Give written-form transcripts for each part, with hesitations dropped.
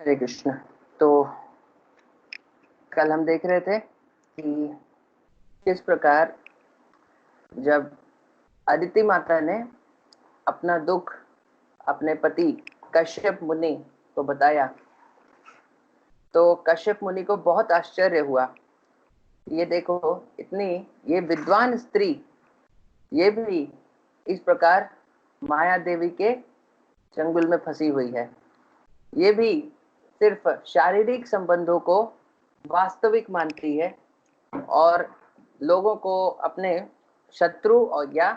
हरे कृष्ण। तो कल हम देख रहे थे कि किस प्रकार जब अदिति माता ने अपना दुख अपने पति कश्यप मुनि को बताया तो कश्यप मुनि को बहुत आश्चर्य हुआ। ये देखो, इतनी ये विद्वान स्त्री ये भी इस प्रकार माया देवी के चंगुल में फंसी हुई है। ये भी सिर्फ शारीरिक संबंधों को वास्तविक मानती है और लोगों को अपने शत्रु और या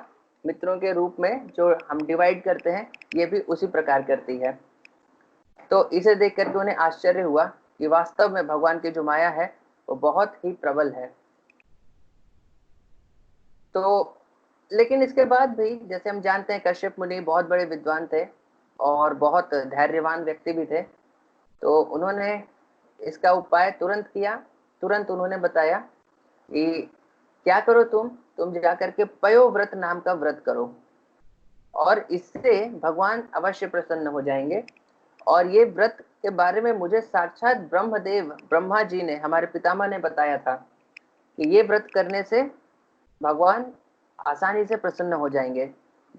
मित्रों के रूप में जो हम डिवाइड करते हैं, ये भी उसी प्रकार करती है। तो इसे देख करके उन्हें आश्चर्य हुआ कि वास्तव में भगवान की जो माया है वो बहुत ही प्रबल है। तो लेकिन इसके बाद भी जैसे हम जानते हैं, कश्यप मुनि बहुत बड़े विद्वान थे और बहुत धैर्यवान व्यक्ति भी थे। तो उन्होंने इसका उपाय तुरंत किया। तुरंत उन्होंने बताया कि क्या करो, तुम जा करके पयोव्रत नाम का व्रत करो और इससे भगवान अवश्य प्रसन्न हो जाएंगे। और ये व्रत के बारे में मुझे साक्षात ब्रह्मदेव ब्रह्मा जी ने, हमारे पितामह ने बताया था कि ये व्रत करने से भगवान आसानी से प्रसन्न हो जाएंगे।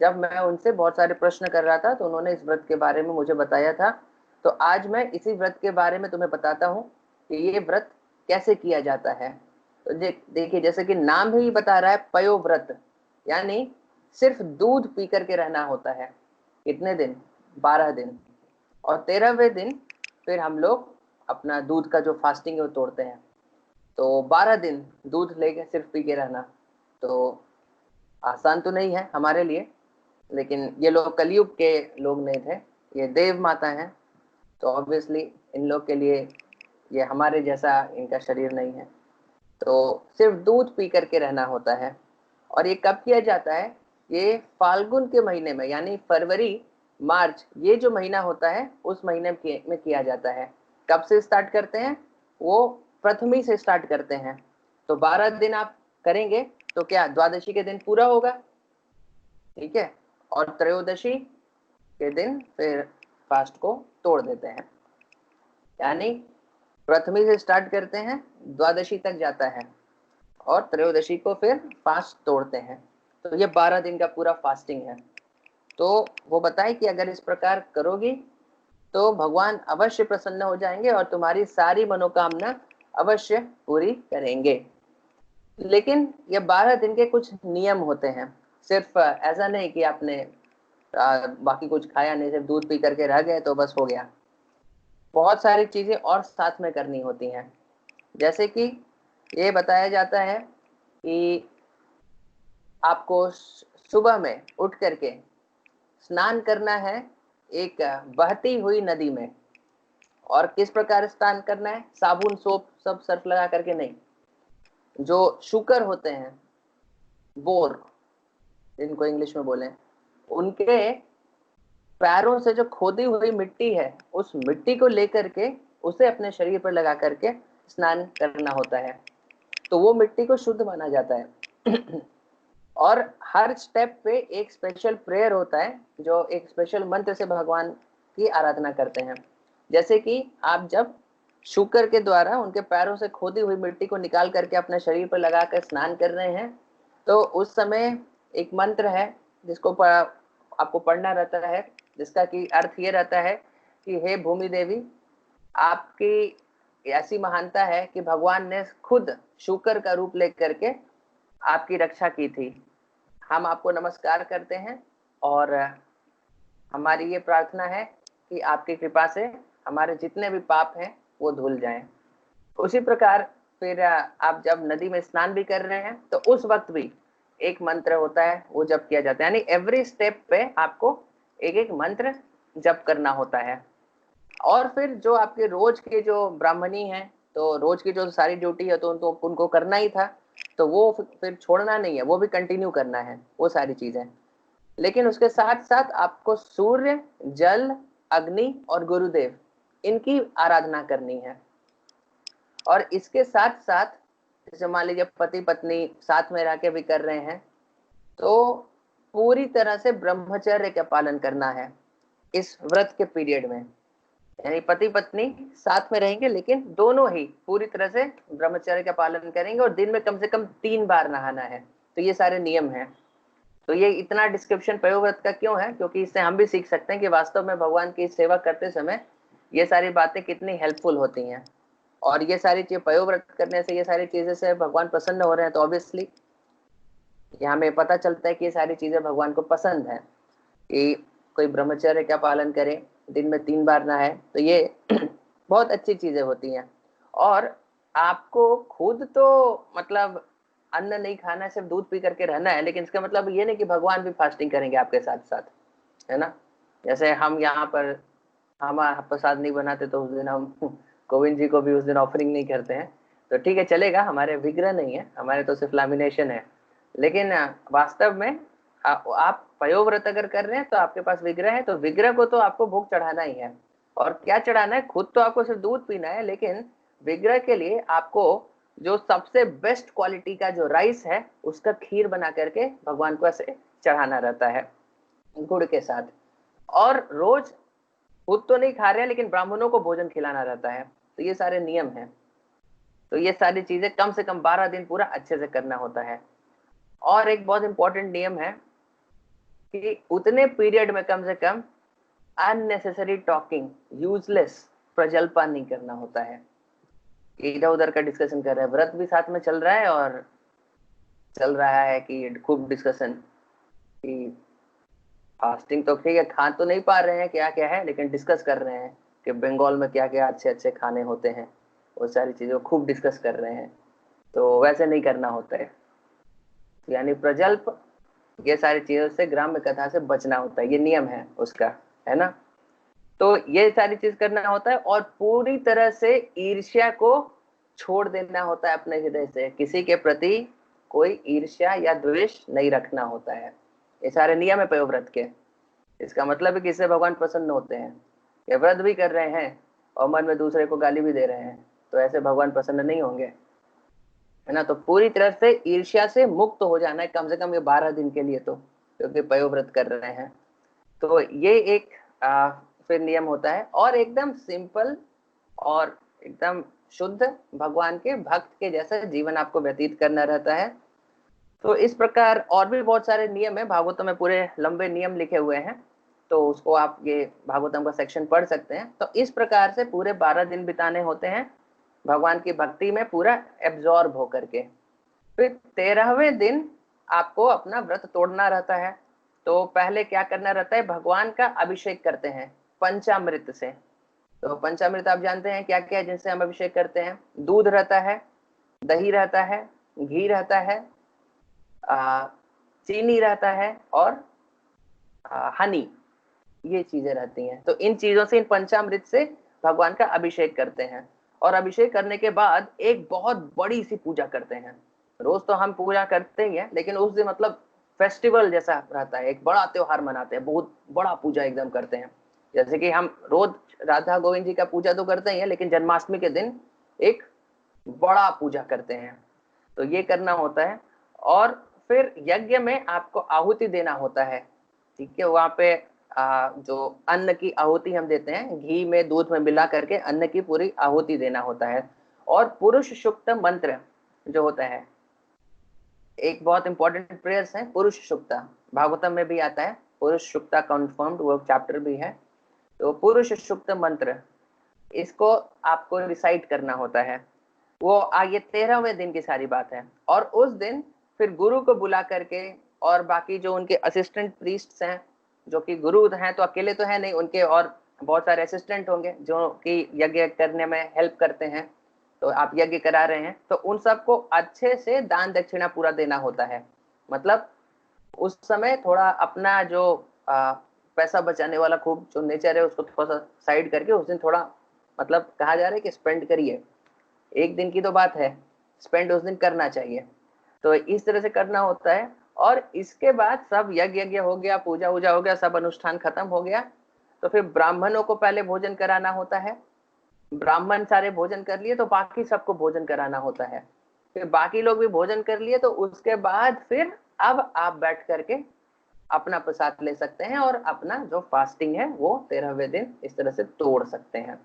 जब मैं उनसे बहुत सारे प्रश्न कर रहा था तो उन्होंने इस व्रत के बारे में मुझे बताया था। तो आज मैं इसी व्रत के बारे में तुम्हें बताता हूँ कि ये व्रत कैसे किया जाता है। तो देखिए, जैसे कि नाम ही बता रहा है, पयोव्रत, यानी सिर्फ दूध पी करके रहना होता है। कितने दिन? 12 दिन। और 13वें दिन फिर हम लोग अपना दूध का जो फास्टिंग है वो तोड़ते हैं। तो 12 दिन दूध लेके सिर्फ पी के रहना तो आसान तो नहीं है हमारे लिए। लेकिन ये लोग कलयुग के लोग नहीं थे, ये देव माता हैं। तो ऑब्वियसली इन लोग के लिए ये हमारे जैसा इनका शरीर नहीं है। तो सिर्फ दूध पी करके रहना होता है। और ये कब किया जाता है? ये फाल्गुन के महीने में, यानी फरवरी मार्च, ये जो महीना होता है उस महीने में किया जाता है। कब से स्टार्ट करते हैं? वो प्रथमी से स्टार्ट करते हैं। तो 12 दिन आप करेंगे तो क्या द्वादशी के दिन पूरा होगा, ठीक है। और त्रयोदशी के दिन फिर फास्ट को तोड़ देते हैं। यानी प्रथमी से स्टार्ट करते हैं, द्वादशी तक जाता है और त्रयोदशी को फिर फास्ट तोड़ते हैं। तो ये 12 दिन का पूरा फास्टिंग है। तो वो बताए कि अगर इस प्रकार करोगी तो भगवान अवश्य प्रसन्न हो जाएंगे और तुम्हारी सारी मनोकामना अवश्य पूरी करेंगे। लेकिन ये 12 दिन के कुछ नियम होते हैं। सिर्फ ऐसा नहीं कि आपने बाकी कुछ खाया नहीं, सिर्फ दूध पी करके रह गए तो बस हो गया। बहुत सारी चीजें और साथ में करनी होती हैं। जैसे कि ये बताया जाता है कि आपको सुबह में उठ करके स्नान करना है एक बहती हुई नदी में। और किस प्रकार स्नान करना है? साबुन सोप सब सर्फ लगा करके नहीं। जो शुकर होते हैं, बोर जिनको इंग्लिश में बोले, उनके पैरों से जो खोदी हुई मिट्टी है उस मिट्टी को लेकर के उसे अपने शरीर पर लगा करके स्नान करना होता है। तो वो मिट्टी को शुद्ध माना जाता है। और हर स्टेप पे एक स्पेशल प्रेयर होता है, जो एक स्पेशल मंत्र से भगवान की आराधना करते हैं। जैसे कि आप जब शुकर के द्वारा उनके पैरों से खोदी हुई मिट्टी को निकाल करके अपने शरीर पर लगाकर स्नान कर रहे हैं, तो उस समय एक मंत्र है जिसको आपको पढ़ना रहता है, जिसका कि अर्थ ये रहता है कि हे भूमि देवी, आपकी ऐसी महानता है कि भगवान ने खुद शुकर का रूप लेकर के आपकी रक्षा की थी। हम आपको नमस्कार करते हैं और हमारी ये प्रार्थना है कि आपकी कृपा से हमारे जितने भी पाप हैं वो धुल जाएं। उसी प्रकार फिर आप जब नदी में स्नान भी कर रहे हैं तो उस वक्त भी एक मंत्र होता है, वो जप किया जाता है। यानी एवरी स्टेप पे आपको एक एक मंत्र जप करना होता है। और फिर जो आपके रोज के जो ब्राह्मणी हैं, तो रोज की जो सारी ड्यूटी है तो उनको करना ही था, तो वो फिर छोड़ना नहीं है, वो भी कंटिन्यू करना है वो सारी चीजें। लेकिन उसके साथ साथ आपको सूर्य, जल, अग्नि और गुरुदेव, इनकी आराधना करनी है। और इसके साथ साथ जैसे मान लीजिए पति पत्नी साथ में रह के भी कर रहे हैं, तो पूरी तरह से ब्रह्मचर्य का पालन करना है इस व्रत के पीरियड में। यानी पति पत्नी साथ में रहेंगे, लेकिन दोनों ही पूरी तरह से ब्रह्मचर्य का पालन करेंगे और दिन में कम से कम 3 बार नहाना है। तो ये सारे नियम हैं। तो ये इतना डिस्क्रिप्शन पयोव्रत का क्यों है, क्योंकि इससे हम भी सीख सकते हैं कि वास्तव में भगवान की सेवा करते समय ये सारी बातें कितनी हेल्पफुल होती हैं। और ये सारी चीज पयोव्रत करने से, ये सारी चीजें से भगवान प्रसन्न हो रहे हैं, तो ऑब्वियसली ये हमें पता चलता है कि ये सारी चीजें भगवान को पसंद है कि कोई ब्रह्मचर्य का पालन करे, दिन में 3 बार नहाए। तो ये बहुत अच्छी चीजें होती हैं। और आपको खुद तो मतलब अन्न नहीं खाना है, सिर्फ दूध पी करके रहना है, लेकिन इसका मतलब ये नहीं कि भगवान भी फास्टिंग करेंगे आपके साथ साथ, है ना। जैसे हम यहाँ पर हम प्रसाद नहीं बनाते तो उस दिन हम गोविंद जी को भी उस दिन ऑफरिंग नहीं करते हैं, तो ठीक है चलेगा, हमारे विग्रह नहीं है, हमारे तो सिर्फ लैमिनेशन है। लेकिन वास्तव में आप पयोव्रत अगर कर रहे हैं तो आपके पास विग्रह है, तो विग्रह को तो आपको भोग चढ़ाना ही है। और क्या चढ़ाना है, खुद तो आपको सिर्फ दूध पीना है, लेकिन विग्रह के लिए आपको जो सबसे बेस्ट क्वालिटी का जो राइस है उसका खीर बना करके भगवान को ऐसे चढ़ाना रहता है गुड़ के साथ। और रोज खुद तो नहीं खा रहे हैं, लेकिन ब्राह्मणों को भोजन खिलाना रहता है। तो ये सारे नियम हैं। तो ये सारी चीजें कम से कम 12 दिन पूरा अच्छे से करना होता है। और एक बहुत इंपॉर्टेंट नियम है कि उतने पीरियड में कम से कम अननेसेसरी टॉकिंग, यूजलेस प्रजल्पा नहीं करना होता है। इधर उधर का डिस्कशन कर रहे हैं, व्रत भी साथ में चल रहा है और चल रहा है कि खूब डिस्कशन कि फास्टिंग तो ठीक है, खा तो नहीं पा रहे हैं क्या क्या है, लेकिन डिस्कस कर रहे हैं कि बंगाल में क्या क्या अच्छे अच्छे खाने होते हैं, वो सारी चीजों को खूब डिस्कस कर रहे हैं। तो वैसे नहीं करना होता है, यानी प्रजल्प, ये सारी चीजों से, ग्राम्य कथा से बचना होता है, ये नियम है उसका, है ना। तो ये सारी चीज करना होता है और पूरी तरह से ईर्ष्या को छोड़ देना होता है अपने हृदय से, किसी के प्रति कोई ईर्ष्या या द्वेष नहीं रखना होता है। ये सारे नियम है पयोव्रत के। इसका मतलब है कि इससे भगवान प्रसन्न होते हैं। ये व्रत भी कर रहे हैं और मन में दूसरे को गाली भी दे रहे हैं, तो ऐसे भगवान प्रसन्न नहीं होंगे, है ना। तो पूरी तरह से ईर्ष्या से मुक्त हो जाना है, कम से कम ये 12 दिन के लिए, तो क्योंकि पयोव्रत कर रहे हैं। तो ये एक फिर नियम होता है। और एकदम सिंपल और एकदम शुद्ध भगवान के भक्त के जैसा जीवन आपको व्यतीत करना रहता है। तो इस प्रकार और भी बहुत सारे नियम है, भागवतम में पूरे लंबे नियम लिखे हुए हैं, तो उसको आप ये भागवतम का सेक्शन पढ़ सकते हैं। तो इस प्रकार से पूरे 12 दिन बिताने होते हैं भगवान की भक्ति में पूरा एब्जॉर्ब होकर के। फिर 13वें दिन आपको अपना व्रत तोड़ना रहता है। तो पहले क्या करना रहता है, भगवान का अभिषेक करते हैं पंचामृत से। तो पंचामृत आप जानते हैं क्या क्या है जिनसे हम अभिषेक करते हैं। दूध रहता है, दही रहता है, घी रहता है, चीनी रहता है और हनी, ये चीजें रहती हैं। तो इन चीजों से, इन पंचामृत से भगवान का अभिषेक करते हैं। और अभिषेक करने के बाद एक बहुत बड़ी सी पूजा करते हैं। रोज तो हम पूजा करते ही हैं, लेकिन उस दिन मतलब फेस्टिवल जैसा रहता है, एक बड़ा त्योहार मनाते हैं, बहुत बड़ा पूजा एकदम करते हैं। जैसे कि हम रोज राधा गोविंद जी का पूजा तो करते ही हैं, लेकिन जन्माष्टमी के दिन एक बड़ा पूजा करते हैं। तो ये करना होता है। और फिर यज्ञ में आपको आहुति देना होता है, ठीक है। वहां पे जो अन्न की आहुति हम देते हैं, घी में दूध में मिला करके अन्न की पूरी आहुति देना होता है। और पुरुष सुक्त मंत्र जो होता है, एक बहुत इंपॉर्टेंट प्रेयर्स है पुरुष सुक्ता, भागवतम में भी आता है, पुरुष सुक्ता कन्फर्म्ड, वो चैप्टर भी है। तो पुरुष सुक्त मंत्र, इसको आपको रिसाइट करना होता है। वो ये 13वें दिन की सारी बात है। और उस दिन फिर गुरु को बुला करके, और बाकी जो उनके असिस्टेंट प्रीस्ट्स हैं, जो कि गुरु हैं तो अकेले तो है नहीं, उनके और बहुत सारे असिस्टेंट होंगे जो कि यज्ञ करने में हेल्प करते हैं। तो आप यज्ञ करा रहे हैं तो उन सबको अच्छे से दान दक्षिणा पूरा देना होता है। मतलब उस समय थोड़ा अपना जो पैसा बचाने वाला खूब जो नेचर है उसको थोड़ा सा साइड करके उस दिन थोड़ा, मतलब कहा जा रहा है कि स्पेंड करिए। एक दिन की तो बात है, स्पेंड उस दिन करना चाहिए। तो इस तरह से करना होता है। और इसके बाद सब यज्ञ यज्ञ हो गया, पूजा वूजा हो गया, सब अनुष्ठान खत्म हो गया, तो फिर ब्राह्मणों को पहले भोजन कराना होता है। ब्राह्मण सारे भोजन कर लिए तो बाकी सबको भोजन कराना होता है। फिर बाकी लोग भी भोजन कर लिए, तो उसके बाद फिर अब आप बैठ करके अपना प्रसाद ले सकते हैं और अपना जो फास्टिंग है वो 13वें दिन इस तरह से तोड़ सकते हैं।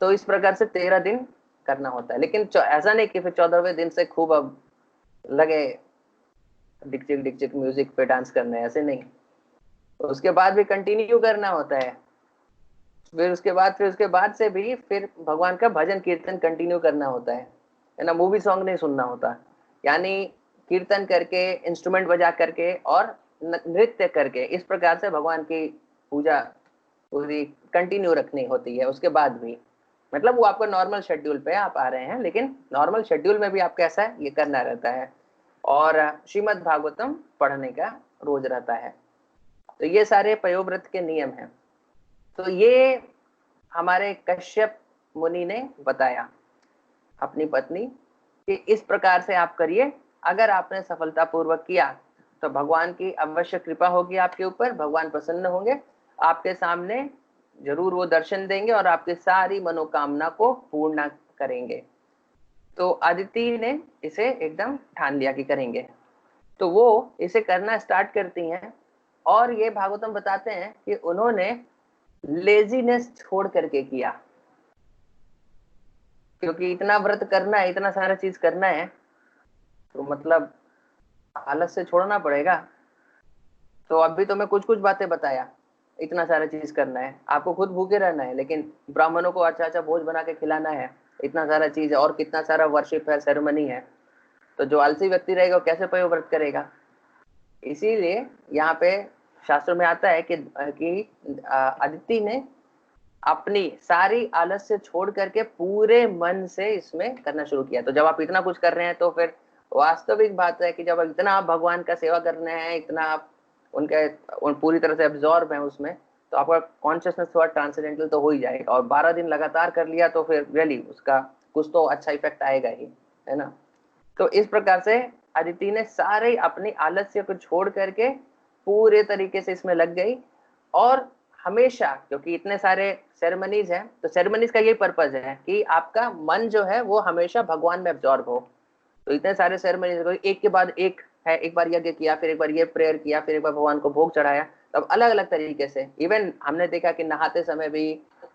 तो इस प्रकार से 13 दिन करना होता है। लेकिन ऐसा नहीं कि फिर 14वें दिन से खूब अब लगे डिकचिक डिकचिक म्यूजिक पे डांस करना है, ऐसे नहीं। तो उसके बाद भी कंटिन्यू करना होता है। फिर उसके बाद से भी फिर भगवान का भजन कीर्तन कंटिन्यू करना होता है ना। मूवी सॉन्ग नहीं सुनना होता, यानी कीर्तन करके, इंस्ट्रूमेंट बजा करके और नृत्य करके इस प्रकार से भगवान की पूजा पूरी कंटिन्यू रखनी होती है। उसके बाद भी मतलब वो आपको नॉर्मल शेड्यूल पे आप आ रहे हैं, लेकिन नॉर्मल शेड्यूल में भी आपको ऐसा ये करना रहता है। और श्रीमद् भागवतम पढ़ने का रोज रहता है। तो ये सारे पयोव्रत के नियम हैं। तो ये हमारे कश्यप मुनि ने बताया अपनी पत्नी कि इस प्रकार से आप करिए। अगर आपने सफलतापूर्वक किया तो भगवान की अवश्य कृपा होगी आपके ऊपर, भगवान प्रसन्न होंगे, आपके सामने जरूर वो दर्शन देंगे और आपकी सारी मनोकामना को पूर्ण करेंगे। तो अदिति ने इसे एकदम ठान लिया कि करेंगे। तो वो इसे करना स्टार्ट करती हैं। और ये भागवतम बताते हैं कि उन्होंने लेजीनेस छोड़ करके किया, क्योंकि इतना व्रत करना है, इतना सारा चीज करना है, तो मतलब आलस से छोड़ना पड़ेगा। तो अभी तो मैं कुछ कुछ बातें बताया, इतना सारा चीज करना है, आपको खुद भूखे रहना है, लेकिन ब्राह्मणों को अच्छा अच्छा भोज बना के खिलाना है, इतना सारा चीज है और कितना सारा वर्शिप है, सेरेमनी है। तो जो आलसी व्यक्ति रहेगा वो कैसे पयोव्रत करेगा। इसीलिए यहाँ पे शास्त्रों में आता है कि अदिति ने अपनी सारी आलस्य छोड़ करके पूरे मन से इसमें करना शुरू किया। तो जब आप इतना कुछ कर रहे हैं तो फिर वास्तविक बात है कि जब इतना आप भगवान का सेवा करने हैं, इतना आप पूरी तरह से एब्जॉर्ब है उसमें, तो आपका कॉन्शियसनेस थोड़ा ट्रांसेंडेंटल तो हो ही जाएगा। और 12 दिन लगातार कर लिया तो फिर रियली उसका कुछ तो अच्छा इफेक्ट आएगा ही, है ना। तो इस प्रकार से अदिति ने सारे अपनी आलस्य को छोड़ करके पूरे तरीके से इसमें लग गई। और हमेशा, क्योंकि इतने सारे सेरेमनीज हैं, तो सेरेमनीज का यही पर्पज है कि आपका मन जो है वो हमेशा भगवान में एब्जॉर्ब हो। तो इतने सारे सेरेमनीज एक के बाद एक है, एक बार यज्ञ किया, फिर एक बार ये प्रेयर किया, फिर एक बार भगवान को भोग चढ़ाया, तब अलग अलग तरीके से। इवन हमने देखा कि नहाते समय भी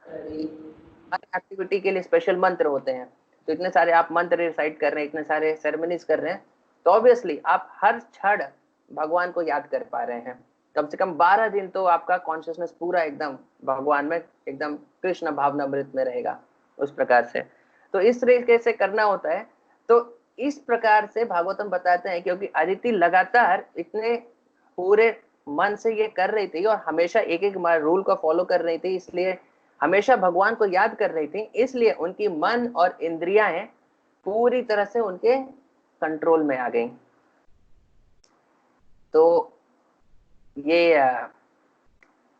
हर एक्टिविटी के लिए स्पेशल मंत्र होते हैं। तो इतने सारे आप मंत्र रिसाइट कर रहे हैं, इतने सारे सेरेमनीज कर रहे हैं, तो ऑब्वियसली आप हर क्षण भगवान को याद कर पा रहे हैं। कम से कम 12 दिन तो आपका कॉन्शियसनेस पूरा एकदम भगवान में, एकदम कृष्ण भावनामृत में रहेगा उस प्रकार से। तो इस तरीके से करना होता है। तो इस प्रकार से भागवतम बताते हैं, क्योंकि अदिति लगातार इतने पूरे मन से ये कर रही थी और हमेशा एक एक रूल को फॉलो कर रही थी, इसलिए हमेशा भगवान को याद कर रही थी, इसलिए उनकी मन और इंद्रियां पूरी तरह से उनके कंट्रोल में आ गई। तो ये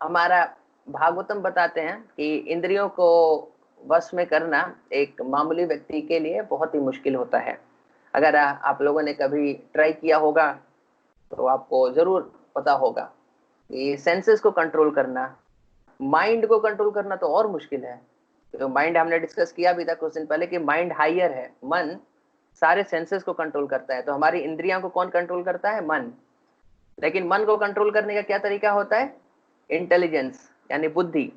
हमारा भागवतम बताते हैं कि इंद्रियों को वश में करना एक मामूली व्यक्ति के लिए बहुत ही मुश्किल होता है। अगर आप लोगों ने कभी ट्राई किया होगा तो आपको जरूर पता होगा कि सेंसेस को कंट्रोल करना, माइंड को कंट्रोल करना तो और मुश्किल है। तो माइंड हमने डिस्कस किया भी था कुछ दिन पहले कि माइंड हायर है, मन सारे सेंसेस को कंट्रोल करता है। तो हमारी इंद्रियों को कौन कंट्रोल करता है? मन। लेकिन मन को कंट्रोल करने का क्या तरीका होता है? इंटेलिजेंस, यानी बुद्धि।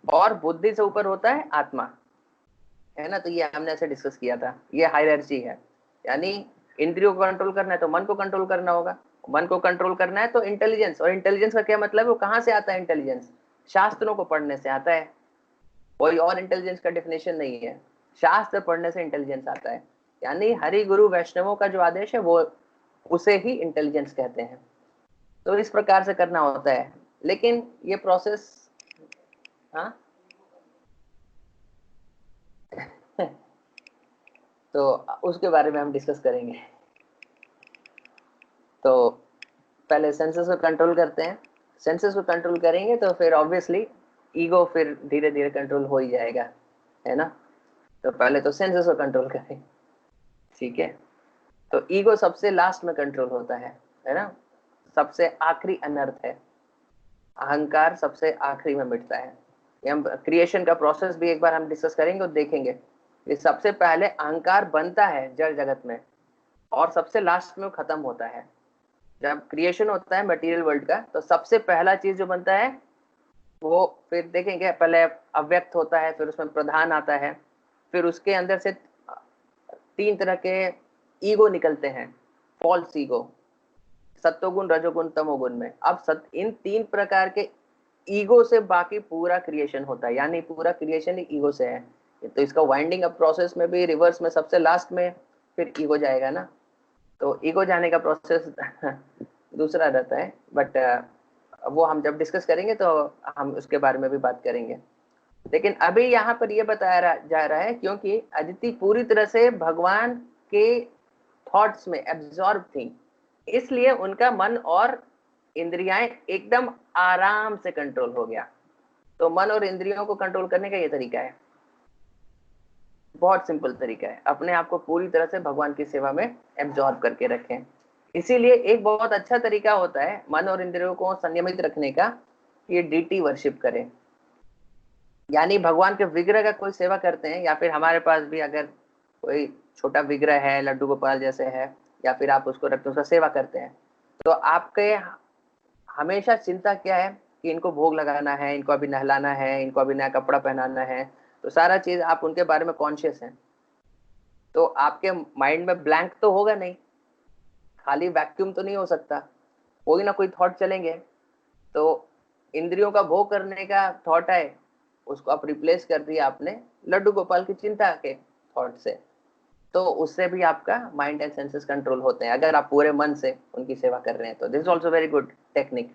और बुद्धि से ऊपर होता है आत्मा, है ना। तो ये हमने ऐसे डिस्कस किया था, ये हायरार्ची है। यानी इंद्रियों को कंट्रोल करना है तो मन को कंट्रोल करना होगा, मन को कंट्रोल करना है तो इंटेलिजेंस। और इंटेलिजेंस का क्या मतलब है? वो कहाँ से आता है इंटेलिजेंस? शास्त्रों को पढ़ने से आता है। कोई और इंटेलिजेंस का डेफिनेशन नहीं है, शास्त्र पढ़ने से इंटेलिजेंस आता है। यानी हरि गुरु वैष्णवों का जो आदेश है वो, उसे ही इंटेलिजेंस कहते हैं। तो इस प्रकार से करना होता है। लेकिन ये प्रोसेस, हाँ तो उसके बारे में हम डिस्कस करेंगे। तो पहले सेंसेस को कंट्रोल करते हैं। सेंसेस को कंट्रोल करेंगे तो फिर ऑब्वियसली ईगो फिर धीरे धीरे कंट्रोल हो ही जाएगा, है ना। तो पहले तो सेंसेस को कंट्रोल करें, ठीक है। तो ईगो सबसे लास्ट में कंट्रोल होता है ना। सबसे आखिरी अनर्थ है, अहंकार सबसे आखिरी में मिटता है। ये हम क्रिएशन का प्रोसेस भी एक बार हम डिस्कस करेंगे और देखेंगे कि सबसे पहले अहंकार बनता है जड़ जगत में और सबसे लास्ट में वो खत्म होता है। जब क्रिएशन होता है मटेरियल वर्ल्ड का, तो सबसे पहला चीज जो बनता है वो, फिर देखेंगे, पहले अव्यक्त होता है, फिर उसमें प्रधान आता है, फिर उसके अंदर से 3 तरह के ईगो निकलते हैं, फॉल्स ईगो, सत्वगुण, रजोगुण, तमोगुण में। अब इन 3 प्रकार के ईगो से बाकी पूरा क्रिएशन होता है, यानी पूरा क्रिएशन ही ईगो से है। तो इसका वाइंडिंग अप प्रोसेस में भी रिवर्स में सबसे लास्ट में फिर ईगो जाएगा ना, तो ईगो जाने का प्रोसेस दूसरा रहता है, बट वो हम जब डिस्कस करेंगे तो हम उसके बारे में भी बात करेंगे। लेकिन अभी यहाँ पर ये बताया जा रहा है क्योंकि अदिति पूरी तरह से भगवान के थॉट्स में एब्जॉर्ब थी, इसलिए उनका मन और इंद्रियाएं एकदम आराम से कंट्रोल हो गया। तो मन और इंद्रियों को कंट्रोल करने का ये तरीका है, बहुत सिंपल तरीका है, अपने आप को पूरी तरह से भगवान की सेवा में एब्जॉर्ब करके रखें। इसीलिए एक बहुत अच्छा तरीका होता है मन और इंद्रियों को संयमित रखने का, ये डीटी वर्शिप करें, यानी भगवान के विग्रह का कोई सेवा करते हैं, या फिर हमारे पास भी अगर कोई छोटा विग्रह है, लड्डू गोपाल जैसे है, या फिर आप उसको रखते उसका सेवा करते हैं, तो आपके हमेशा चिंता क्या है कि इनको भोग लगाना है, इनको अभी नहलाना है, इनको अभी नया कपड़ा पहनाना है, तो सारा चीज आप उनके बारे में कॉन्शियस हैं। तो आपके माइंड में ब्लैंक तो होगा नहीं, खाली वैक्यूम तो नहीं हो सकता, कोई ना कोई थॉट चलेंगे। तो इंद्रियों का भोग करने का थॉट है, उसको आप रिप्लेस कर दिया आपने लड्डू गोपाल की चिंता के थॉट से, तो उससे भी आपका माइंड एंड सेंसेस कंट्रोल होते हैं, अगर आप पूरे मन से उनकी सेवा कर रहे हैं तो। This is also very good technique.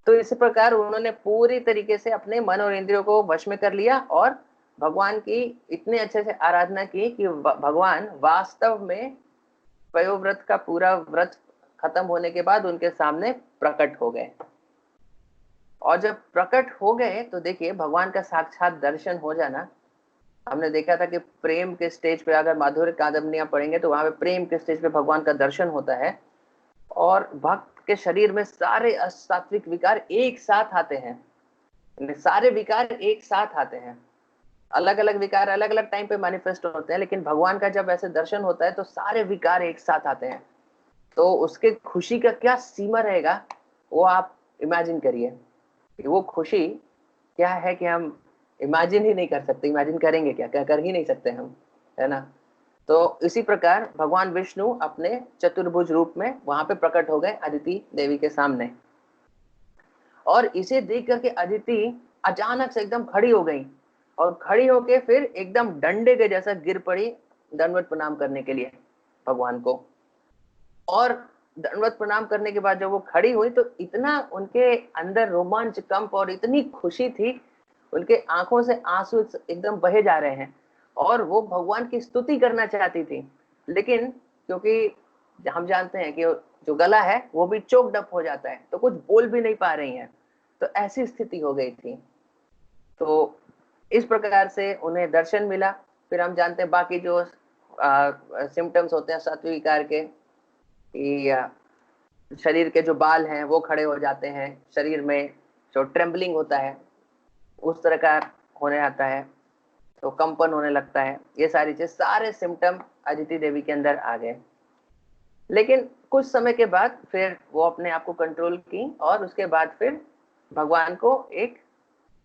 तो इसी प्रकार उन्होंने पूरी तरीके से अपने मन और इंद्रियों को वश में कर लिया और भगवान की इतने अच्छे से आराधना की कि भगवान वास्तव में पयोव्रत का पूरा व्रत खत्म होने के बाद उनके सामने प्रकट हो गए। और जब प्रकट हो गए तो देखिए भगवान का साक्षात दर्शन हो जाना, हमने देखा था कि प्रेम के स्टेज पे अगर माधुर्य कादम्बियां पढ़ेंगे तो वहां पे प्रेम के स्टेज पे भगवान का दर्शन होता है, और भक्त के शरीर में सारे असात्विक विकार एक साथ आते हैं, सारे विकार एक साथ आते हैं। अलग अलग विकार अलग अलग टाइम पे मैनिफेस्ट होते हैं, लेकिन भगवान का जब ऐसे दर्शन होता है तो सारे विकार एक साथ आते हैं। तो उसके खुशी का क्या सीमा रहेगा वो आप इमेजिन करिए। वो खुशी क्या है कि हम इमेजिन ही नहीं कर सकते, इमेजिन करेंगे क्या, कर ही नहीं सकते हम, है ना। तो इसी प्रकार भगवान विष्णु अपने चतुर्भुज रूप में वहां पे प्रकट हो गए अदिति देवी के सामने, और इसे देख करके अदिति अचानक से एकदम खड़ी हो गई, और खड़ी होके फिर एकदम डंडे के जैसा गिर पड़ी दंडवत प्रणाम करने के लिए भगवान को। और दंडवत प्रणाम करने के बाद जब वो खड़ी हुई तो इतना उनके अंदर रोमांच कंप और इतनी खुशी थी, उनके आंखों से आंसू एकदम बहे जा रहे हैं, और वो भगवान की स्तुति करना चाहती थी, लेकिन क्योंकि हम जानते हैं कि जो गला है वो भी चोक्ड अप हो जाता है, तो कुछ बोल भी नहीं पा रही हैं, तो ऐसी स्थिति हो गई थी। तो इस प्रकार से उन्हें दर्शन मिला। फिर हम जानते हैं बाकी जो सिम्टम्स होते हैं सात्विक विकार के, शरीर के जो बाल हैं वो खड़े हो जाते हैं, शरीर में जो ट्रेम्बलिंग होता है उस तरह का होने आता है, तो कंपन होने लगता है, ये सारी चीज, सारे सिम्टम अदिति देवी के अंदर आ गए। लेकिन कुछ समय के बाद फिर वो अपने आप को कंट्रोल की, और उसके बाद फिर भगवान को एक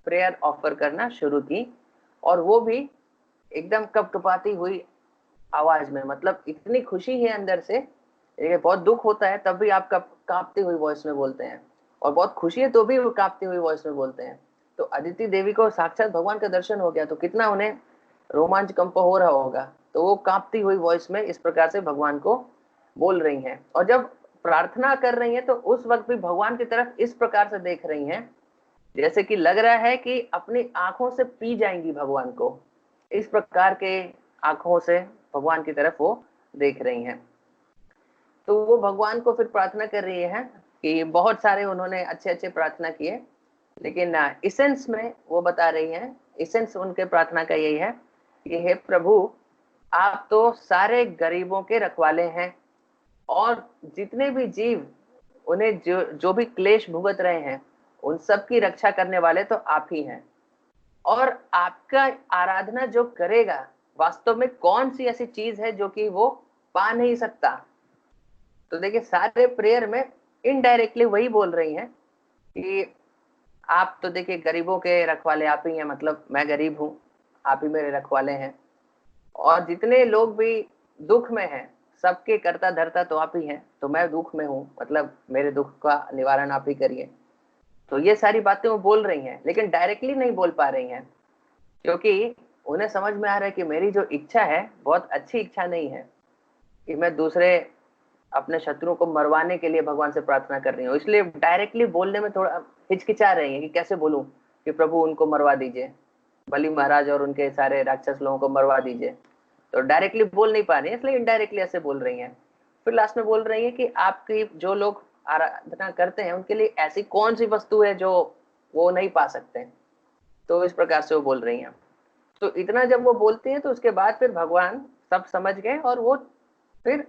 प्रेयर ऑफर करना शुरू की, और वो भी एकदम कपकपाती हुई आवाज में, मतलब इतनी खुशी है अंदर से, बहुत दुख होता है तब भी आप कांपती हुई वॉइस में बोलते हैं, और बहुत खुशी है तो भी वो कांपती हुई वॉइस में बोलते हैं। तो अदिति देवी को साक्षात भगवान का दर्शन हो गया, तो कितना उन्हें रोमांच कंप हो रहा होगा। तो वो कांपती हुई वॉइस में इस प्रकार से भगवान को बोल रही हैं, और जब प्रार्थना कर रही हैं तो उस वक्त भी भगवान की तरफ इस प्रकार से देख रही हैं जैसे कि लग रहा है कि अपनी आंखों से पी जाएंगी भगवान को, इस प्रकार के आंखों से भगवान की तरफ वो देख रही हैं। तो वो भगवान को फिर प्रार्थना कर रही है कि बहुत सारे उन्होंने अच्छे अच्छे प्रार्थना किए, लेकिन इसेंस में वो बता रही हैं, इसेंस उनके प्रार्थना का यही है कि हे प्रभु, आप तो सारे गरीबों के रखवाले हैं, और जितने भी जीव उन्हें जो भी क्लेश भुगत रहे हैं उन सब की रक्षा करने वाले तो आप ही हैं, और आपका आराधना जो करेगा वास्तव में कौन सी ऐसी चीज है जो कि वो पा नहीं सकता। तो देखिए सारे प्रेयर में इनडायरेक्टली वही बोल रही हैं कि आप तो देखिए गरीबों के रखवाले आप ही हैं, मतलब मैं गरीब हूँ, आप ही मेरे रखवाले हैं, और जितने लोग भी दुख में हैं सबके करता धरता तो आप ही हैं, तो मैं दुख में हूँ, मतलब मेरे दुख का निवारण आप ही करिए। तो ये सारी बातें वो बोल रही हैं, लेकिन डायरेक्टली नहीं बोल पा रही हैं, क्योंकि उन्हें समझ में आ रहा है कि मेरी जो इच्छा है बहुत अच्छी इच्छा नहीं है, कि मैं दूसरे अपने शत्रुओं को मरवाने के लिए भगवान से प्रार्थना कर रही हूँ। इसलिए डायरेक्टली बोलने में थोड़ा हिचकिचा रही है कि कैसे बोलूं कि प्रभु उनको मरवा दीजिए, बलि महाराज और उनके सारे राक्षस लोगों को मरवा दीजिए। तो डायरेक्टली बोल नहीं पा रही है, इसलिए इनडायरेक्टली ऐसे बोल रही हैं। फिर लास्ट में बोल रही है कि आपकी जो लोग आराधना करते हैं उनके लिए ऐसी कौन सी वस्तु है जो वो नहीं पा सकते। तो इस प्रकार से वो बोल रही हैं। तो इतना जब वो बोलती हैं तो उसके बाद फिर भगवान सब समझ गए और वो फिर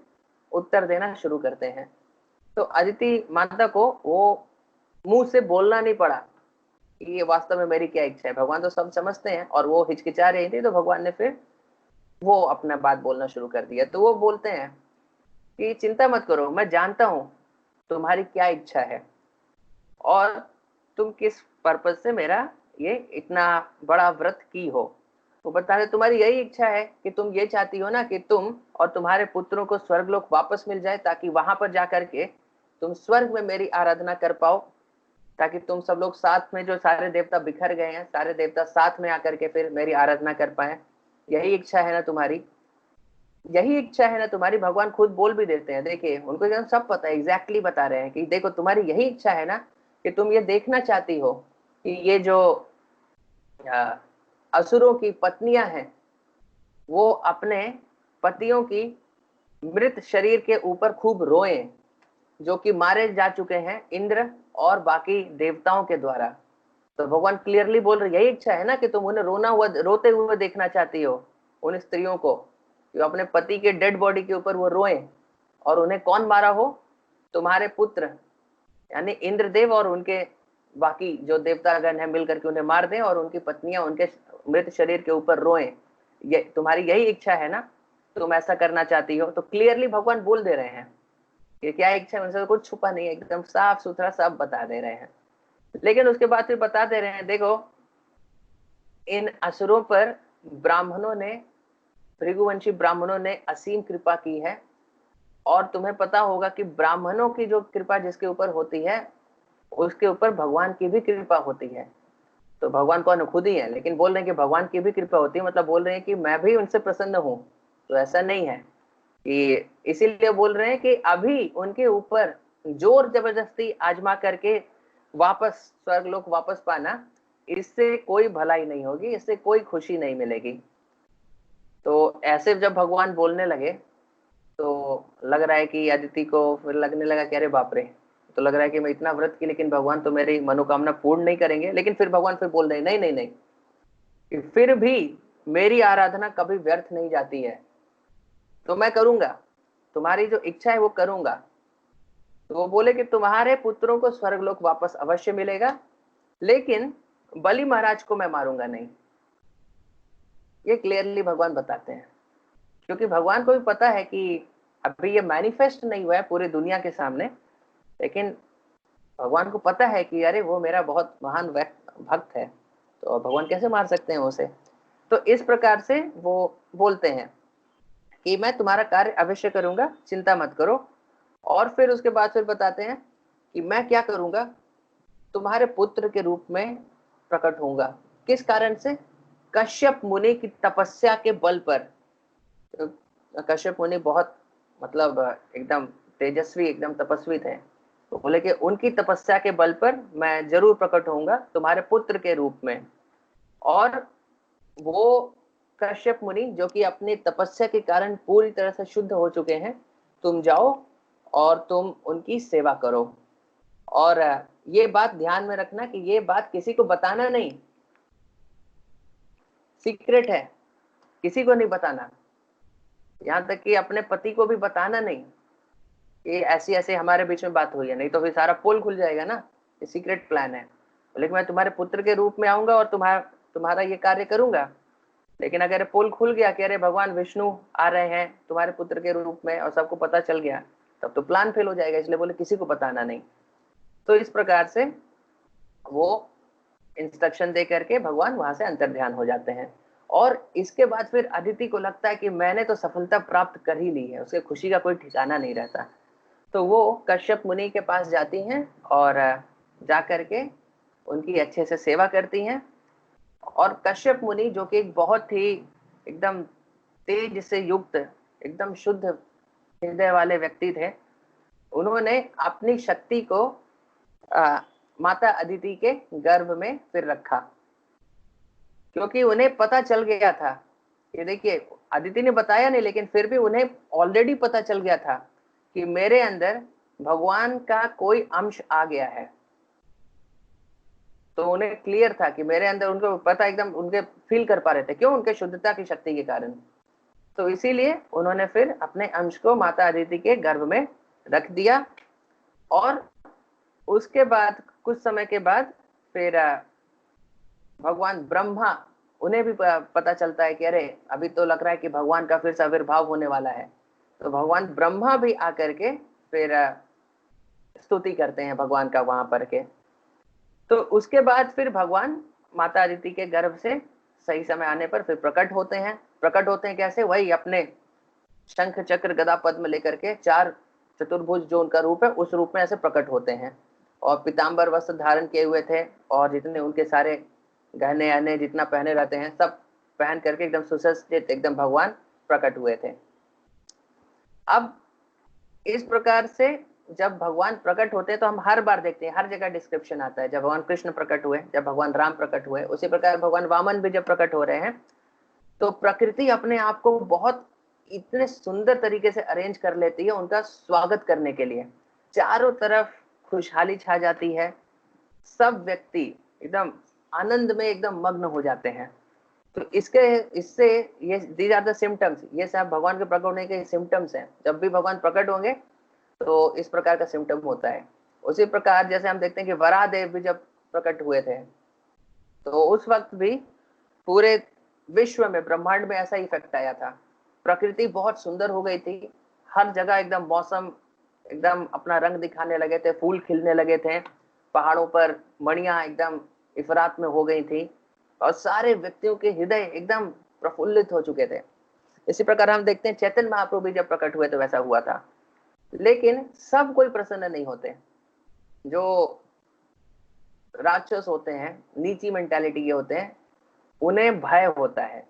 उत्तर देना शुरू करते हैं। तो अदिति माता को वो मुंह से बोलना नहीं पड़ा कि ये वास्तव में मेरी क्या इच्छा है, भगवान तो सब समझते हैं, और वो हिचकिचा रही थी तो भगवान ने फिर वो अपना बात बोलना शुरू कर दिया। तो वो बोलते हैं कि चिंता मत करो, मैं जानता हूं तुम्हारी क्या इच्छा है और तुम किस पर्पज से मेरा ये इतना बड़ा व्रत की हो। वो बता रहे तुम्हारी यही इच्छा है कि तुम ये चाहती हो ना कि तुम और तुम्हारे पुत्रों को स्वर्गलोक वापस मिल जाए, ताकि वहां पर जाकर के तुम स्वर्ग में मेरी आराधना कर पाओ, ताकि तुम सब लोग साथ में, जो सारे देवता बिखर गए हैं सारे देवता साथ में आकर के फिर मेरी आराधना कर पाए। यही इच्छा है ना तुम्हारी, यही इच्छा है ना तुम्हारी। भगवान खुद बोल भी देते हैं, देखिए उनको एकदम सब पता है, एग्जैक्टली बता रहे हैं कि देखो तुम्हारी यही इच्छा है ना कि तुम ये देखना चाहती हो कि ये जो असुरों की पत्नियां हैं वो अपने पतियों की मृत शरीर के ऊपर खूब रोएं, जो कि मारे जा चुके हैं इंद्र और बाकी देवताओं के द्वारा। तो भगवान क्लियरली बोल रहे यही इच्छा है ना कि तुम उन्हें रोना हुआ रोते हुए देखना चाहती हो, उन स्त्रियों को, जो अपने पति के डेड बॉडी के ऊपर वो रोएं। और उन्हें कौन मारा हो, तुम्हारे पुत्र यानी इंद्रदेव और उनके बाकी जो देवतागण है मिलकर के उन्हें मार दें और उनकी पत्नियां उनके मृत शरीर के ऊपर रोएं। ये तुम्हारी यही इच्छा है ना, तुम ऐसा करना चाहती हो। तो क्लियरली भगवान बोल दे रहे हैं कि क्या इच्छा है, उनसे तो कुछ छुपा नहीं है, एकदम साफ सुथरा सब बता दे रहे हैं। लेकिन उसके बाद फिर बता दे रहे हैं, देखो इन असुरों पर ब्राह्मणों ने, भृगुवंशी ब्राह्मणों ने असीम कृपा की है, और तुम्हें पता होगा कि ब्राह्मणों की जो कृपा जिसके ऊपर होती है उसके ऊपर भगवान की भी कृपा होती है। तो भगवान कौन, खुद ही है, लेकिन बोल रहे हैं कि भगवान की भी कृपा होती है, मतलब बोल रहे हैं कि मैं भी उनसे प्रसन्न हूँ। तो ऐसा नहीं है कि, इसीलिए बोल रहे हैं कि अभी उनके ऊपर जोर जबरदस्ती आजमा करके वापस स्वर्गलोक वापस पाना, इससे कोई भलाई नहीं होगी, इससे कोई खुशी नहीं मिलेगी। तो ऐसे जब भगवान बोलने लगे तो लग रहा है कि अदिति को फिर लगने लगा कि अरे बाप रे, तो लग रहा है कि मैं इतना व्रत की लेकिन भगवान तो मेरी मनोकामना पूर्ण नहीं करेंगे। लेकिन फिर भगवान फिर बोल रहे नहीं नहीं नहीं, कि फिर भी मेरी आराधना कभी व्यर्थ नहीं जाती है, तो मैं करूंगा, तुम्हारी जो इच्छा है वो करूंगा। तो वो बोले कि तुम्हारे पुत्रों को स्वर्गलोक वापस अवश्य मिलेगा, लेकिन बलि महाराज को मैं मारूंगा नहीं। ये क्लियरली भगवान बताते हैं, क्योंकि भगवान को भी पता है कि अभी ये मैनिफेस्ट नहीं हुआ है पूरी दुनिया के सामने, लेकिन भगवान को पता है कि अरे वो मेरा बहुत महान भक्त है, तो भगवान कैसे मार सकते हैं उसे। तो इस प्रकार से वो बोलते हैं कि मैं तुम्हारा कार्य अवश्य करूंगा, चिंता मत करो। और फिर उसके बाद फिर बताते हैं कि मैं क्या करूंगा, तुम्हारे पुत्र के रूप में प्रकट होऊंगा। किस कारण से, कश्यप मुनि की तपस्या के बल पर। कश्यप मुनि बहुत मतलब एकदम तेजस्वी, एकदम तपस्वी थे, तो बोले कि उनकी तपस्या के बल पर मैं जरूर प्रकट होऊंगा तुम्हारे पुत्र के रूप में। और वो कश्यप मुनि जो कि अपनी तपस्या के कारण पूरी तरह से शुद्ध हो चुके हैं, तुम जाओ और तुम उनकी सेवा करो। और ये बात ध्यान में रखना कि ये बात किसी को बताना नहीं, सीक्रेट है, किसी को नहीं बताना, यहाँ तक कि अपने पति को भी बताना नहीं कि ऐसी ऐसे हमारे बीच में बात हुई है, नहीं तो फिर सारा पोल खुल जाएगा ना। ये सीक्रेट प्लान है। लेकिन मैं तुम्हारे पुत्र के रूप में आऊंगा और तुम्हारा ये कार्य करूंगा। लेकिन अगर पोल खुल गया कि अरे भगवान विष्णु आ रहे हैं तुम्हारे पुत्र के रूप में और सबको पता चल गया, तब तो प्लान फेल हो जाएगा, इसलिए बोले किसी को बताना नहीं। तो इस प्रकार से वो इंस्ट्रक्शन दे करके भगवान वहां से अंतर्ध्यान हो जाते हैं। और इसके बाद फिर अदिति को लगता है कि मैंने तो सफलता प्राप्त कर ही ली है, उसके खुशी का कोई ठिकाना नहीं रहता। तो वो कश्यप मुनि के पास जाती हैं और जा करके उनकी अच्छे से सेवा करती हैं। और कश्यप मुनि जो कि एक बहुत ही एकदम तेज से युक्त, एकदम शुद्ध हृदय वाले व्यक्ति थे, उन्होंने अपनी शक्ति को माता अदिति के गर्भ में फिर रखा, क्योंकि उन्हें पता चल गया था। ये देखिए, अदिति ने बताया नहीं, लेकिन फिर भी उन्हें ऑलरेडी पता चल गया था कि मेरे अंदर भगवान का कोई अंश आ गया है। तो उन्हें क्लियर था कि मेरे अंदर, उनको पता, एकदम उनके फील कर पा रहे थे, क्यों? उनके शुद्धता की शक्ति के कारण। तो इसीलिए उन्होंने फिर अपने अंश को माता अदिति के गर्भ में रख दिया। और उसके बाद कुछ समय के बाद फिर भगवान ब्रह्मा, उन्हें भी पता चलता है कि अरे अभी तो लग रहा है कि भगवान का फिर से आविर्भाव होने वाला है। तो भगवान ब्रह्मा भी आकर के फिर स्तुति करते हैं भगवान का वहां पर के। तो उसके बाद फिर भगवान माता अदिति के गर्भ से सही समय आने पर फिर प्रकट होते हैं। प्रकट होते हैं कैसे? वही अपने शंख चक्र गदा पद्म लेकर के, चार चतुर्भुज जो उनका रूप है, उस रूप में ऐसे प्रकट होते हैं। और पीताम्बर वस्त्र धारण किए हुए थे, और जितने उनके सारे गहने अने जितना पहने रहते हैं, सब पहन करके एकदम सुसज्जित एकदम भगवान प्रकट हुए थे। अब इस प्रकार से जब भगवान प्रकट होते हैं तो हम हर बार देखते हैं, हर जगह डिस्क्रिप्शन आता है, जब भगवान कृष्ण प्रकट हुए, जब भगवान राम प्रकट हुए, उसी प्रकार भगवान वामन भी जब प्रकट हो रहे हैं, तो प्रकृति अपने आप को बहुत इतने सुंदर तरीके से अरेंज कर लेती है उनका स्वागत करने के लिए। चारों तरफ खुशहाली छा जाती है, सब व्यक्ति एकदम आनंद में एकदम मग्न हो जाते हैं। तो इससे ये दीज आर द सिम्टम्स, ये सब भगवान के प्रकट होने के सिम्टम्स हैं। जब भी भगवान प्रकट होंगे तो इस प्रकार का सिम्टम होता है। उसी प्रकार जैसे हम देखते हैं कि वराह देव भी जब प्रकट हुए थे, तो उस वक्त भी पूरे विश्व में, ब्रह्मांड में ऐसा इफेक्ट आया था। प्रकृति बहुत सुंदर हो गई थी, हर जगह एकदम मौसम एकदम अपना रंग दिखाने लगे थे, फूल खिलने लगे थे, पहाड़ों पर मणियां एकदम इफरात में हो गई थी, और सारे व्यक्तियों के हृदय एकदम प्रफुल्लित हो चुके थे। इसी प्रकार हम देखते हैं चैतन्य महाप्रभु भी जब प्रकट हुए तो वैसा हुआ था। लेकिन सब कोई प्रसन्न नहीं होते। जो राक्षस होते हैं, नीची मेंटालिटी के होते हैं, उन्हें भय होता है।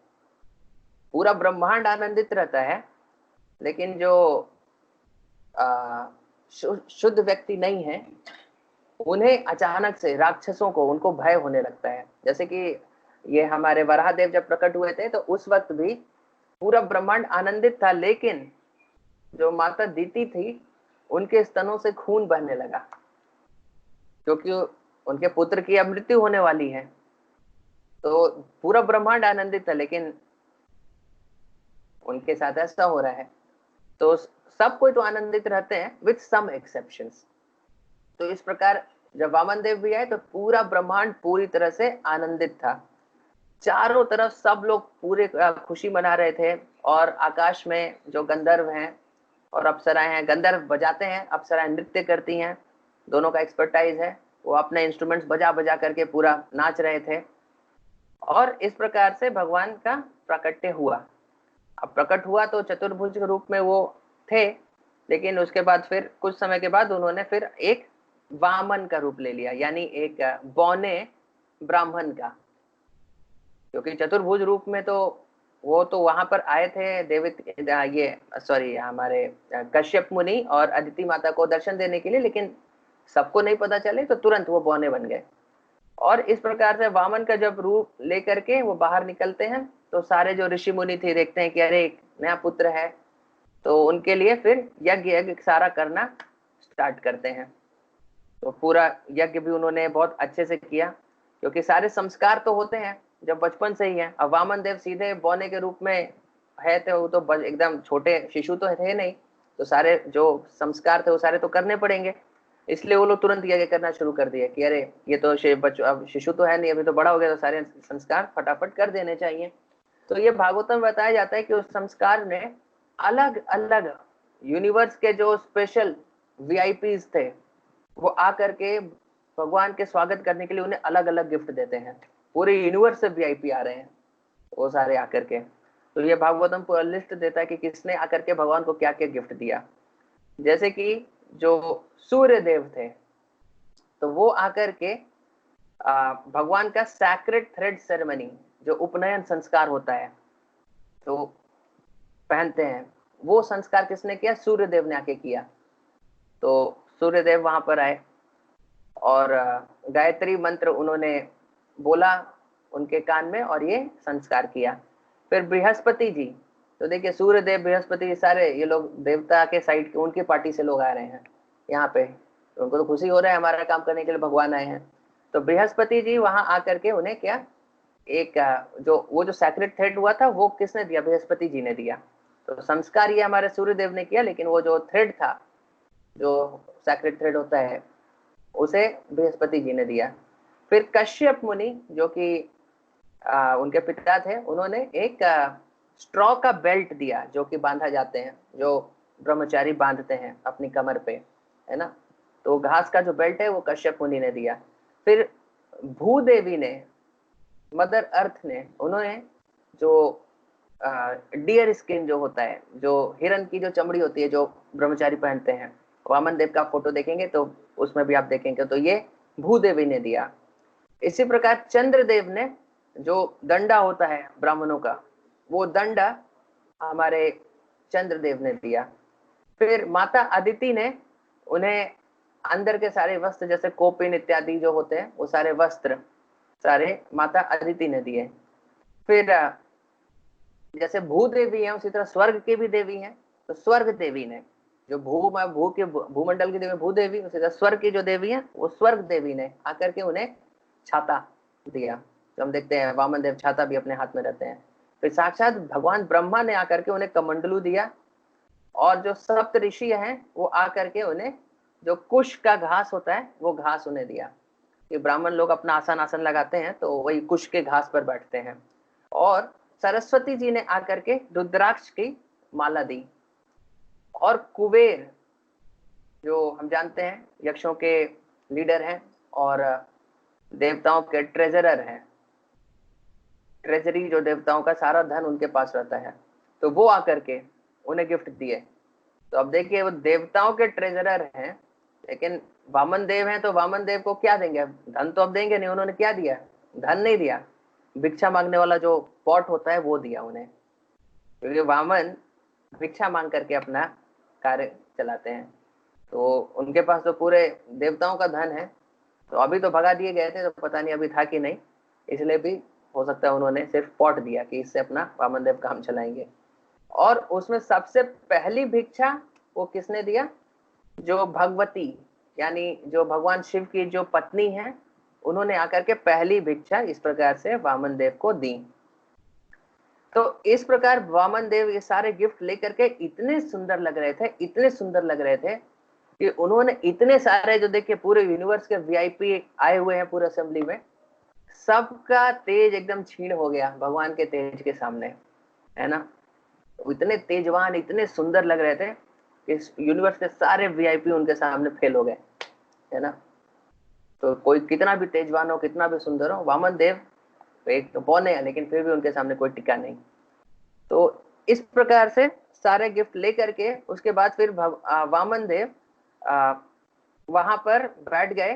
पूरा ब्रह्मांड आनंदित रहता है, लेकिन जो शुद्ध व्यक्ति नहीं है, उन्हें अचानक से, राक्षसों को, उनको भय होने लगता है। जैसे कि ये हमारे वराहदेव जब प्रकट हुए थे तो उस वक्त भी पूरा ब्रह्मांड आनंदित था, लेकिन जो माता दीति थी, उनके स्तनों से खून बहने लगा, क्योंकि उनके पुत्र की अब मृत्यु होने वाली है। तो पूरा ब्रह्मांड आनंदित था, लेकिन उनके साथ ऐसा हो रहा है। तो सब कोई तो आनंदित रहते हैं विथ सम एक्सेप्शंस। तो इस प्रकार जब वामन देव भी आए तो पूरा ब्रह्मांड पूरी तरह से आनंदित था। चारों तरफ सब लोग पूरे खुशी मना रहे थे, और आकाश में जो गंधर्व हैं और अप्सराएं हैं, गंधर्व बजाते हैं, अप्सराएं नृत्य करती हैं, दोनों का एक्सपर्टाइज है, वो अपने इंस्ट्रूमेंट्स बजा बजा करके पूरा नाच रहे थे। और इस प्रकार से भगवान का प्राकट्य हुआ। अब प्रकट हुआ तो चतुर्भुज के रूप में वो थे, लेकिन उसके बाद फिर कुछ समय के बाद उन्होंने फिर एक वामन का रूप ले लिया, यानी एक बौने ब्राह्मण का। क्योंकि चतुर्भुज रूप में तो वो तो वहां पर आए थे हमारे कश्यप मुनि और अदिति माता को दर्शन देने के लिए, लेकिन सबको नहीं पता चले तो तुरंत वो बौने बन गए। और इस प्रकार से वामन का जब रूप लेकर के वो बाहर निकलते हैं, तो सारे जो ऋषि मुनि थे देखते हैं कि अरे एक नया पुत्र है, तो उनके लिए फिर यज्ञ यज्ञ सारा करना स्टार्ट करते हैं। तो पूरा यज्ञ भी उन्होंने बहुत अच्छे से किया, क्योंकि सारे संस्कार तो होते हैं जब बचपन से ही है। अब वामन देव सीधे बौने के रूप में है, तो वो तो एकदम छोटे शिशु तो थे नहीं, तो सारे जो संस्कार थे वो सारे तो करने पड़ेंगे। इसलिए वो लोग तुरंत यज्ञ करना शुरू कर दिए कि अरे ये तो अब शिशु तो है नहीं, अभी तो बड़ा हो गया, तो सारे संस्कार फटाफट कर देने चाहिए। तो ये भागवतम में बताया जाता है कि उस संस्कार ने अलग अलग यूनिवर्स के जो स्पेशल वीआईपीज थे वो आकर के भगवान के स्वागत करने के लिए उन्हें अलग अलग गिफ्ट देते हैं। पूरे यूनिवर्स से वीआईपी आ रहे हैं वो सारे आकर के। तो ये भागवतम पूरा लिस्ट देता है कि किसने आकर के भगवान को क्या क्या गिफ्ट दिया। जैसे कि जो सूर्य देव थे तो वो आकर के भगवान का सैक्रेड थ्रेड सेरेमनी, जो उपनयन संस्कार होता है तो पहनते हैं, वो संस्कार किसने किया? सूर्य देव ने आके किया। तो सूर्य देव वहां पर आए और गायत्री मंत्र उन्होंने बोला उनके कान में और ये संस्कार किया। फिर बृहस्पति जी, तो देखिए सूर्य देव, बृहस्पति जी, सारे ये लोग देवता के साइड के, उनकी पार्टी से लोग आ रहे हैं यहाँ पे। तो उनको तो खुशी हो रहा है हमारा काम करने के लिए भगवान आए हैं। तो बृहस्पति जी वहां आकर के उन्हें क्या, एक जो सैक्रेड थ्रेड हुआ था वो किसने दिया? बृहस्पति जी ने दिया। तो संस्कार ये हमारे सूर्य देव ने किया, लेकिन वो जो थ्रेड था, जो सैक्रेड थ्रेड होता है, उसे बृहस्पति जी ने दिया। फिर कश्यप मुनि जो कि उनके पिता थे, उन्होंने एक स्ट्रॉ का बेल्ट दिया जो कि बांधा जाते हैं, जो ब्रह्मचारी बांधते हैं अपनी कमर पे, है ना। तो घास का जो बेल्ट है वो कश्यप मुनि ने दिया। फिर भूदेवी ने, मदर अर्थ ने, उन्होंने जो डियर स्किन जो होता है, जो हिरन की जो चमड़ी होती है जो ब्रह्मचारी पहनते हैं, वामन देव का फोटो देखेंगे तो उसमें भी आप देखेंगे, तो ये भूदेवी ने दिया। इसी प्रकार चंद्रदेव ने, जो दंडा होता है ब्राह्मणों का, वो दंडा हमारे चंद्रदेव ने दिया। फिर माता अदिति ने उन्हें अंदर के सारे वस्त्र, जैसे कोपिन इत्यादि जो होते हैं, वो सारे वस्त्र सारे माता अदिति ने दिए। फिर जैसे भूदेवी है उसी तरह स्वर्ग की भी देवी है, तो स्वर्ग देवी ने, जो भूमंडल की देवी भूदेवी, उसी तरह स्वर्ग की जो देवी है वो स्वर्ग देवी ने आकर के उन्हें छाता दिया। तो हम देखते हैं वामन देव छाता भी अपने हाथ में रहते हैं। फिर साक्षात भगवान ब्रह्मा ने आकर के उन्हें कमंडलू दिया, और जो सप्त ऋषि हैं वो आकर के उन्हें जो कुश का घास होता है वो घास उन्हें दिया। कि ब्राह्मण लोग अपना आसन लगाते हैं तो वही कुश के घास पर बैठते हैं। और सरस्वती जी ने आकर के रुद्राक्ष की माला दी। और कुबेर, जो हम जानते हैं यक्षों के लीडर हैं और देवताओं के ट्रेजरर हैं, ट्रेजरी जो देवताओं का सारा धन उनके पास रहता है, तो वो आकर के उन्हें गिफ्ट दिए। तो अब देखिए वो देवताओं के ट्रेजरर हैं, लेकिन वामन देव हैं, तो वामन देव को क्या देंगे? धन तो अब देंगे नहीं। उन्होंने क्या दिया? धन नहीं दिया, भिक्षा मांगने वाला जो पॉट होता है वो दिया उन्हें, क्योंकि वामन भिक्षा मांग करके अपना कार्य चलाते हैं। तो उनके पास तो पूरे देवताओं का धन है। तो अभी तो भगा दिए गए थे, तो पता नहीं अभी था कि नहीं, इसलिए भी हो सकता है उन्होंने सिर्फ पॉट दिया कि इससे अपना वामन देव काम चलाएंगे। और उसमें सबसे पहली भिक्षा वो किसने दिया? जो भगवती, यानी जो भगवान शिव की जो पत्नी है, उन्होंने आकर के पहली भिक्षा इस प्रकार से वामन देव को दी। तो इस प्रकार वामन देव ये सारे गिफ्ट लेकर के इतने सुंदर लग रहे थे, इतने सुंदर लग रहे थे कि उन्होंने इतने सारे, जो देखिए पूरे यूनिवर्स के वीआईपी आए हुए हैं पूरे असेंबली में, सबका तेज एकदम छीन हो गया भगवान के तेज के सामने, है ना। इतने तेजवान, इतने सुंदर लग रहे थे कि इस यूनिवर्स के सारे वीआईपी उनके सामने फेल हो गए, है ना। तो कोई कितना भी तेजवान हो, कितना भी सुंदर हो, वामन देव एक तो बौने हैं, लेकिन फिर भी उनके सामने कोई टिका नहीं। तो इस प्रकार से सारे गिफ्ट लेकर के उसके बाद फिर वामन देव वहां पर बैठ गए,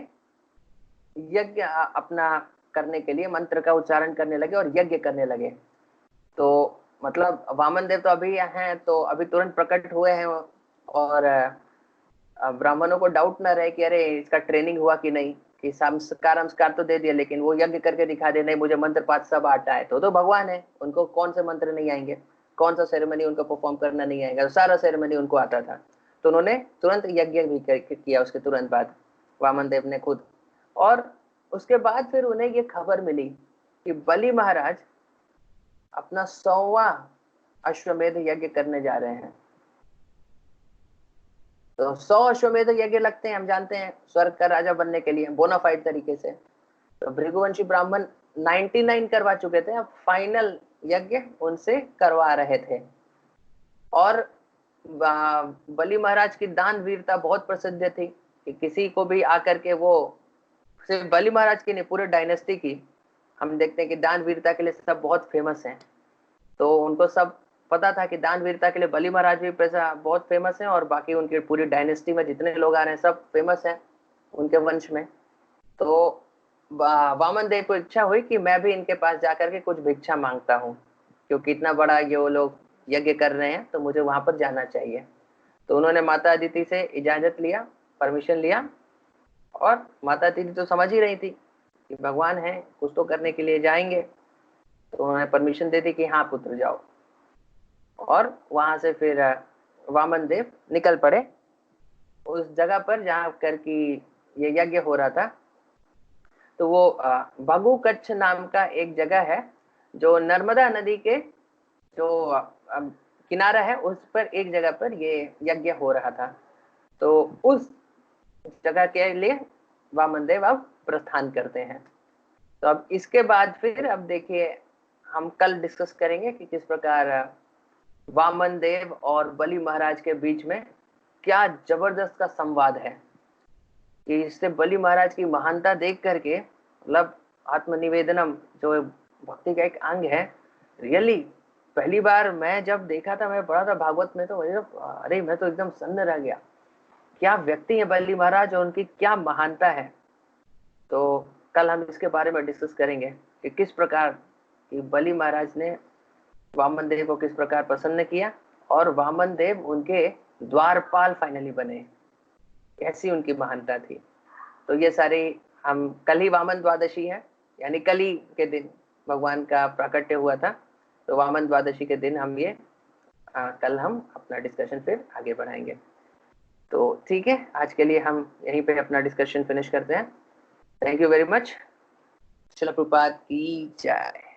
यज्ञ अपना करने के लिए मंत्र का उच्चारण करने लगे और यज्ञ करने लगे। तो मतलब वामन देव तो अभी हैं, तो अभी तुरंत प्रकट हुए हैं, और ब्राह्मणों को डाउट ना रहे कि अरे इसका ट्रेनिंग हुआ कि नहीं, कि संस्कार तो दे दिया, लेकिन वो यज्ञ करके दिखा दे, नहीं मुझे मंत्र पाठ सब आता है। तो भगवान है, उनको कौन से मंत्र नहीं आएंगे, कौन सा सेरेमनी उनको परफॉर्म करना नहीं आएगा, तो सारा सेरेमनी उनको आता था। तो उन्होंने तुरंत यज्ञ भी किया उसके तुरंत बाद, वामन देव ने खुद। और उसके बाद फिर उन्हें ये खबर मिली कि बलि महाराज अपना 100वां अश्वमेध यज्ञ करने जा रहे हैं। तो 100 अश्वमेध यज्ञ लगते हैं, हम जानते हैं, स्वर्ग का राजा बनने के लिए बोनाफाइड तरीके से। तो भृगुवंशी ब्राह्मण 99 करवा चुके थे, अब फाइनल यज्ञ उनसे करवा रहे थे। और बलि महाराज की दान वीरता बहुत प्रसिद्ध थी कि किसी को भी आकर के वो, सिर्फ बलि महाराज की नहीं, पूरे डायनेस्टी की हम देखते हैं कि दान वीरता के लिए सब बहुत फेमस हैं। तो उनको सब पता था कि दान वीरता के लिए बलि महाराज भी पैसा बहुत फेमस है, और बाकी उनकी पूरी डायनेस्टी में जितने लोग आ रहे हैं सब फेमस हैं उनके वंश में। तो वामन देव को इच्छा हुई कि मैं भी इनके पास जाकर के कुछ भिक्षा मांगता हूँ, क्योंकि इतना बड़ा ये वो लोग यज्ञ कर रहे हैं तो मुझे वहां पर जाना चाहिए। तो उन्होंने माता अदिति से इजाजत लिया, परमिशन लिया, और माता अदिति तो समझ ही रही थी कि भगवान है, कुछ तो करने के लिए जाएंगे। तो उन्होंने परमिशन दे दी कि हाँ पुत्र जाओ। और वहां से फिर वामन देव निकल पड़े उस जगह पर जहां कर की ये यज्ञ हो रहा था। तो वो भगु कच्छ नाम का एक जगह है, जो नर्मदा नदी के जो किनारा है, उस पर एक जगह पर ये यज्ञ हो रहा था। तो उस जगह के लिए वामन देव अब प्रस्थान करते हैं। तो अब इसके बाद फिर अब देखिए हम कल डिस्कस करेंगे कि किस प्रकार वामन देव और बलि महाराज के बीच में क्या जबरदस्त का संवाद है, कि इससे बलि महाराज की महानता देख करके, मतलब आत्मनिवेदनम जो भक्ति का एक अंग है, रियली पहली बार मैं जब देखा था, मैं पढ़ा था भागवत में, तो अरे मैं तो एकदम सन्न रह गया, क्या व्यक्ति है बलि महाराज और उनकी क्या महानता है। तो कल हम इसके बारे में डिस्कस करेंगे कि किस प्रकार कि बलि महाराज ने वामन देव को किस प्रकार प्रसन्न किया, और वामन देव उनके द्वारपाल फाइनली बने, कैसी उनकी महानता थी। तो ये सारे हम कल ही वामन द्वादशी है, यानी कल ही के दिन भगवान का प्राकट्य हुआ था। तो वामन द्वादशी के दिन हम ये कल हम अपना डिस्कशन फिर आगे बढ़ाएंगे। तो ठीक है, आज के लिए हम यहीं पे अपना डिस्कशन फिनिश करते हैं। Thank you very much. Srila Prabhupada की जय।